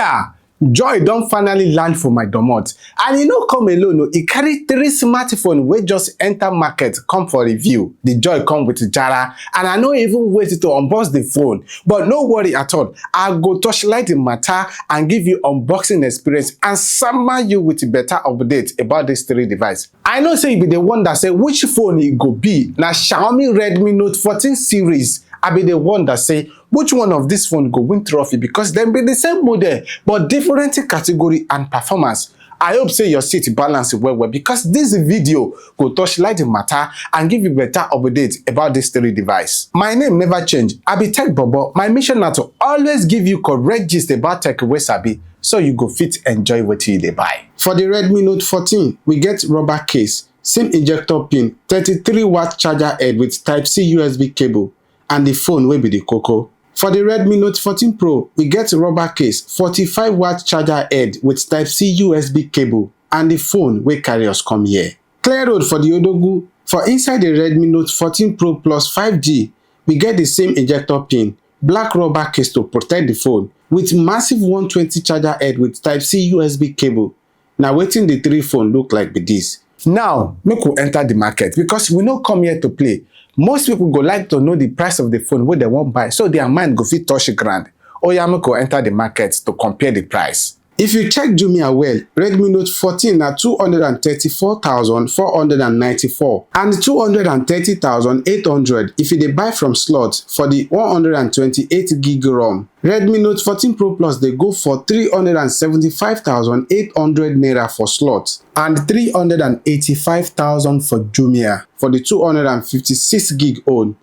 Yeah, joy don finally land for my domot, and e no come alone o. E carry 3 smartphones wey just enter market come for review. The joy come with jara, and I no even wait to unbox the phone. But no worry at all, I go torchlight the matter and give you unboxing experience and sama you with better update about this 3 device. I know say you be the one that say which phone e go be. Na Xiaomi Redmi Note 14 series. I be the one that say which one of this phone go win trophy, because them be the same model but different category and performance. I hope say your seat balance well because this video go touchlight the matter and give you better update about this 3 device. My name never change. I be Tech Bobo. My mission na to always give you correct gist about tech wey sabi, so you go fit enjoy wetin you dey buy. For the Redmi Note 14, we get rubber case, SIM ejector pin, 33-watt charger head with Type-C USB cable, and the phone wey be the koko. For the Redmi Note 14 Pro, we get rubber case, 45-watt charger head with Type-C USB cable, and the phone wey carry us come here. Clear road for the Odogu. For inside the Redmi Note 14 Pro Plus 5G, we get the same ejector pin, black rubber case to protect the phone, with massive 120 charger head with Type-C USB cable. Now wetin the 3 phone look like be this. Now, make we enter the market, because we no come here to play. Most people go like to know the price of the phone wey they wan buy, so their mind go fit touch ground. Oya make we enter the market to compare the price. If you check Jumia well, Redmi Note 14 na 234,494 and 230,800 if you dey buy from slot for the 128GB ROM. Redmi Note 14 Pro Plus dey go for 375,800 naira for slot and 385,000 for Jumia for the 256GB own.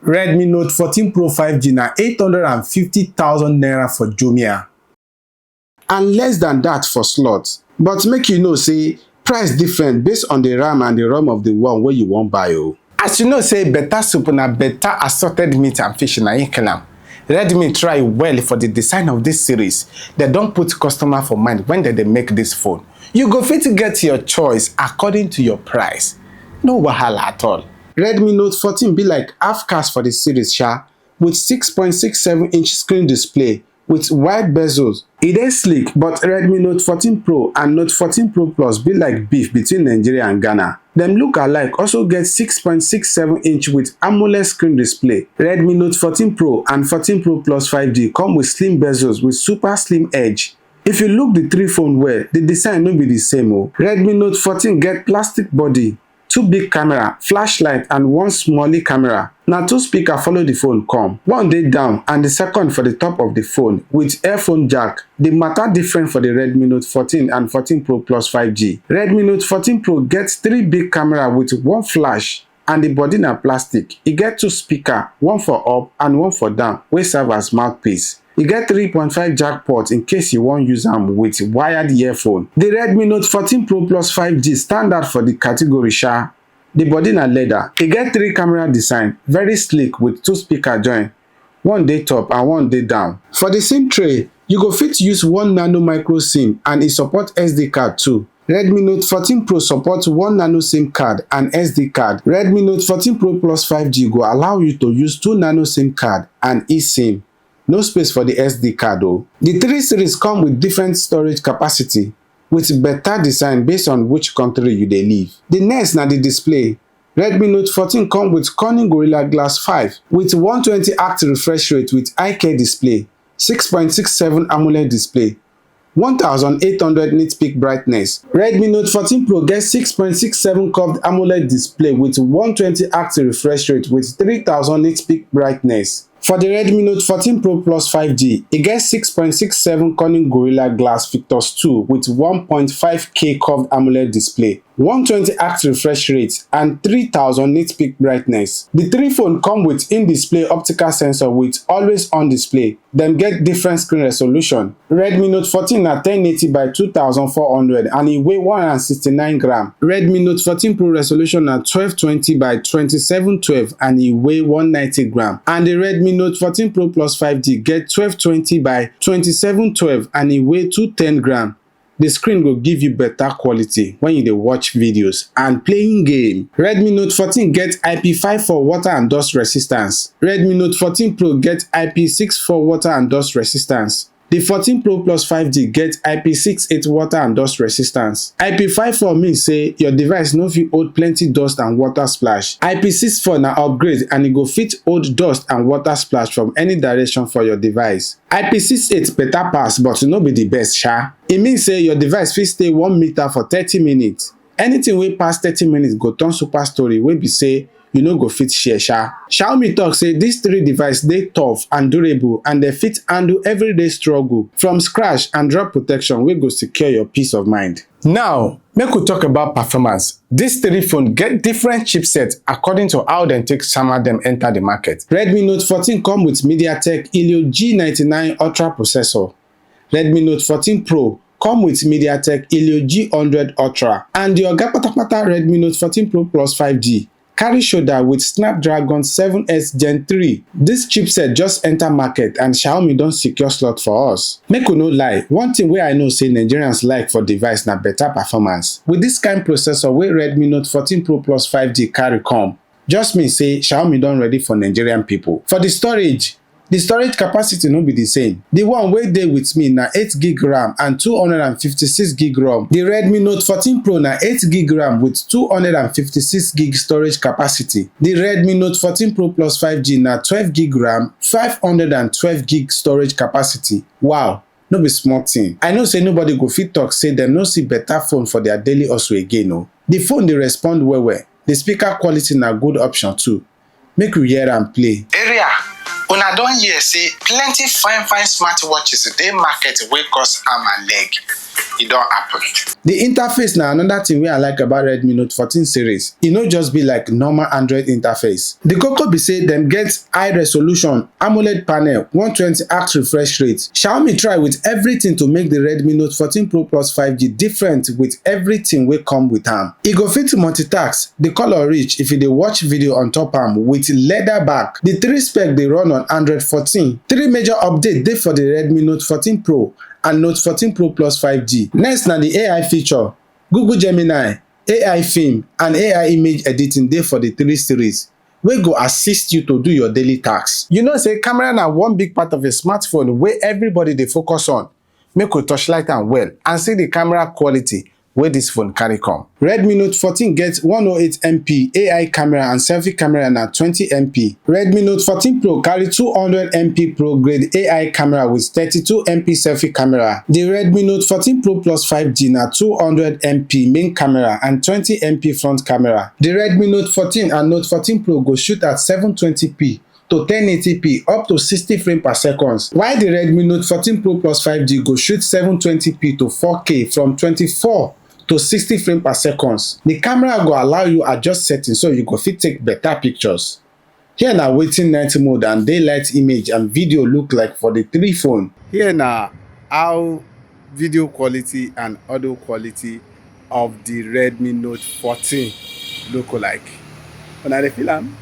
Redmi Note 14 Pro 5G na 850,000 naira for Jumia and less than that for slot. But make you know say price different based on the RAM and the ROM of the one wey you wan buy o. As you know say better soup na better assorted meat and fish na im kill am. Redmi try well for the design of this series. They don put customer for mind when they make this phone. You go fit get your choice according to your price. No wahala at all. Redmi Note 14 be like half cast for the series sha, with 6.67-inch screen display with wide bezels. E dey sleek, but Redmi Note 14 Pro and Note 14 Pro Plus be like beef between Nigeria and Ghana. Them look alike also get 6.67-inch with AMOLED screen display. Redmi Note 14 Pro and 14 Pro Plus 5G come with slim bezels with super slim edge. If you look the 3 phone well, the design no be the same o. Redmi Note 14 get plastic body, 2 big camera, flashlight and 1 smallie camera. Na 2 speakers follow the phone come. One dey down and the second for the top of the phone with earphone jack. The matter different for the Redmi Note 14 and 14 Pro Plus 5G. Redmi Note 14 Pro gets 3 big camera with 1 flash and the body na plastic. E get 2 speakers, 1 for up and 1 for down, wey serve as mouthpiece. E get 3.5 jack port in case you wan use am with wired earphone. The Redmi Note 14 Pro Plus 5G stand out for the category sha. The body na leather. E get 3 camera design, very sleek with 2 speaker join. One dey top and one dey down. For the SIM tray, you go fit use 1 nano micro SIM and e support SD card too. Redmi Note 14 Pro supports 1 nano SIM card and SD card. Redmi Note 14 Pro Plus 5G go allow you to use 2 nano SIM card and eSIM. No space for the SD card o. The 3 series come with different storage capacity with better design based on which country you dey live. The next na the display. Redmi Note 14 come with Corning Gorilla Glass 5 with 120Hz refresh rate with IK display, 6.67 AMOLED display, 1800 nit peak brightness. Redmi Note 14 Pro gets 6.67 curved AMOLED display with 120Hz refresh rate with 3000 nit peak brightness. For the Redmi Note 14 Pro Plus 5G, it gets 6.67 Corning Gorilla Glass Victus 2 with 1.5K curved AMOLED display, 120Hz refresh rate and 3000 nit peak brightness. The 3 phone come with in-display optical sensor with always-on display. Them get different screen resolution. Redmi Note 14 na 1080 by 2400 and e weigh 169 grams. Redmi Note 14 Pro resolution na 1220 by 2712 and e weigh 190 grams. And the Redmi Note 14 Pro Plus 5G get 1220 by 2712 and e weigh 210 grams. The screen will give you better quality when you dey watch videos and playing game. Redmi Note 14 get IP5 for water and dust resistance. Redmi Note 14 Pro get IP6 for water and dust resistance. The 14 Pro Plus 5G get IP68 water and dust resistance. IP54 mean say your device no fit hold plenty dust and water splash. IP64 na upgrade and e go fit hold dust and water splash from any direction for your device. IP68 better pass but no be the best sha. E mean say your device fit stay 1 meter for 30 minutes. Anything wey pass 30 minutes go turn super story wey be say you no go fit share sha. Xiaomi talk say dis 3 device dey tough and durable and dem fit handle everyday struggle from scratch and drop protection wey go secure your peace of mind. Now, make we talk about performance. Dis 3 phone get different chipset according to how dem take sama dem enter the market. Redmi Note 14 come with MediaTek Helio G99 Ultra processor. Redmi Note 14 Pro come with MediaTek Helio G100 Ultra, and the oga patapata Redmi Note 14 Pro Plus 5G carry shoulder with Snapdragon 7S Gen 3. This chipset just enter market and Xiaomi don secure slot for us. Make we no lie, one thing wey I know say Nigerians like for device na better performance. With this kind processor wey Redmi Note 14 Pro Plus 5G carry come, just mean say Xiaomi don ready for Nigerian people. For the storage capacity no be the same. The one wey dey with me na 8GB RAM and 256GB ROM. The Redmi Note 14 Pro na 8GB RAM with 256GB storage capacity. The Redmi Note 14 Pro Plus 5G na 12GB RAM, 512GB storage capacity. Wow! No be small thing. I know say nobody go fit talk say dem no see better phone for their daily hustle again o. The phone dey respond well well. The speaker quality na good option too. Make we hear am play. Una don hear say plenty fine smartwatches dey market wey cost arm and leg. E don happen. The interface na another thing wey I like about Redmi Note 14 series. E no just be like normal Android interface. The koko be say dem get high resolution AMOLED panel, 120Hz refresh rate. Xiaomi try with everything to make the Redmi Note 14 Pro Plus 5G different with everything wey come with am. E go fit multitask, the color rich if you dey watch video on top am with leather back. The 3 spec dey run on Android 14. 3 major updates dey for the Redmi Note 14 Pro and Note 14 Pro Plus 5G. Next na the AI feature. Google Gemini, AI film and AI image editing dey for the 3 series wey go assist you to do your daily tasks. You know say camera na one big part of a smartphone wey everybody dey focus on. Make we touchlight am well and see the camera quality wey this phone carry come. Redmi Note 14 get 108MP AI camera and selfie camera na 20MP. Redmi Note 14 Pro carry 200MP Pro grade AI camera with 32MP selfie camera. The Redmi Note 14 Pro Plus 5G na 200MP main camera and 20MP front camera. The Redmi Note 14 and Note 14 Pro go shoot at 720p to 1080p up to 60 frames per second, while the Redmi Note 14 Pro Plus 5G go shoot 720p to 4K from 24 to 60 frames per second. The camera go allow you adjust settings so you go fit take better pictures. Here na wetin night mode and daylight image and video look like for the 3 phone. Here na how video quality and audio quality of the Redmi Note 14 look like. Una dey feel am?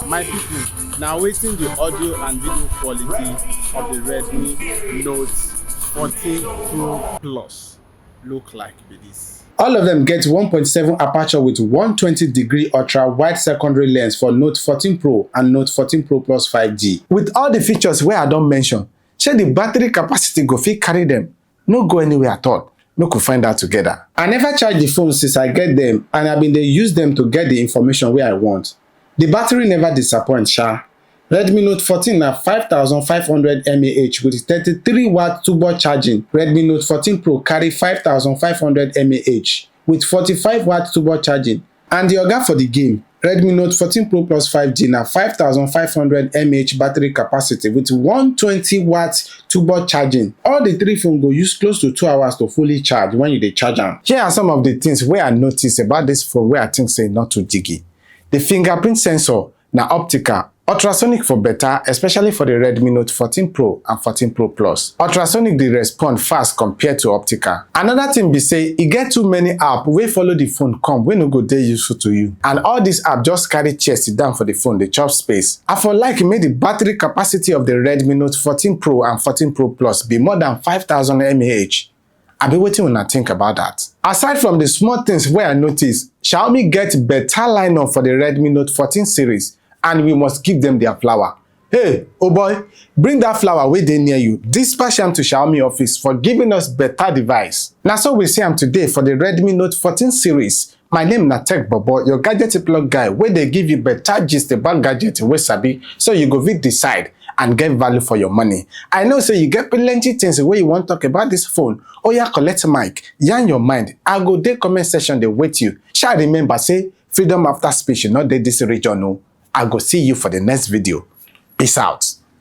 My people, now waiting the audio and video quality of the Redmi Note 14 Pro Plus look like be this. All of them get 1.7 aperture with 120-degree ultra wide secondary lens for Note 14 Pro and Note 14 Pro Plus 5G. With all the features wey I don mention, shey the battery capacity go fit carry them? No go anywhere at all. Make we find out together. I never charge the phone since I get them and I been dey use them to get the information wey I want. The battery never disappoint sha. Redmi Note 14 na 5500 mAh with 33W turbo charging. Redmi Note 14 Pro carry 5500 mAh with 45W turbo charging. And the oga for the game, Redmi Note 14 Pro Plus 5G na 5500 mAh battery capacity with 120W turbo charging. All the 3 phones go use close to 2 hours to fully charge when you dey charge am. Here are some of the things wey I notice about this phone wey I think say not too jiggy. The fingerprint sensor na optical. Ultrasonic for better, especially for the Redmi Note 14 Pro and 14 Pro Plus. Ultrasonic dey respond fast compared to optical. Another thing be say e get too many apps wey follow the phone come wey no go dey useful to you. And all these apps just carry chest down for the phone, dey chop space. I for like make the battery capacity of the Redmi Note 14 Pro and 14 Pro Plus be more than 5000 mAh. Abi wetin una think about that? Aside from the small things wey I notice, Xiaomi get better lineup for the Redmi Note 14 series and we must give them their flower. Hey, oh boy, bring that flower wey dey near you, dispatch am to Xiaomi office for giving us better device. Na so we see am today for the Redmi Note 14 series. My name na Tech Bobo, your gadget plug guy wey dey give you better gist about gadget wey sabi so you go fit decide and get value for your money. I know say you get plenty things wey you wan talk about this phone. Oya collect mic, yarn your mind. I go dey comment section dey wait you. Sha remember say freedom after speech no dey this region o. I go see you for the next video. Peace out.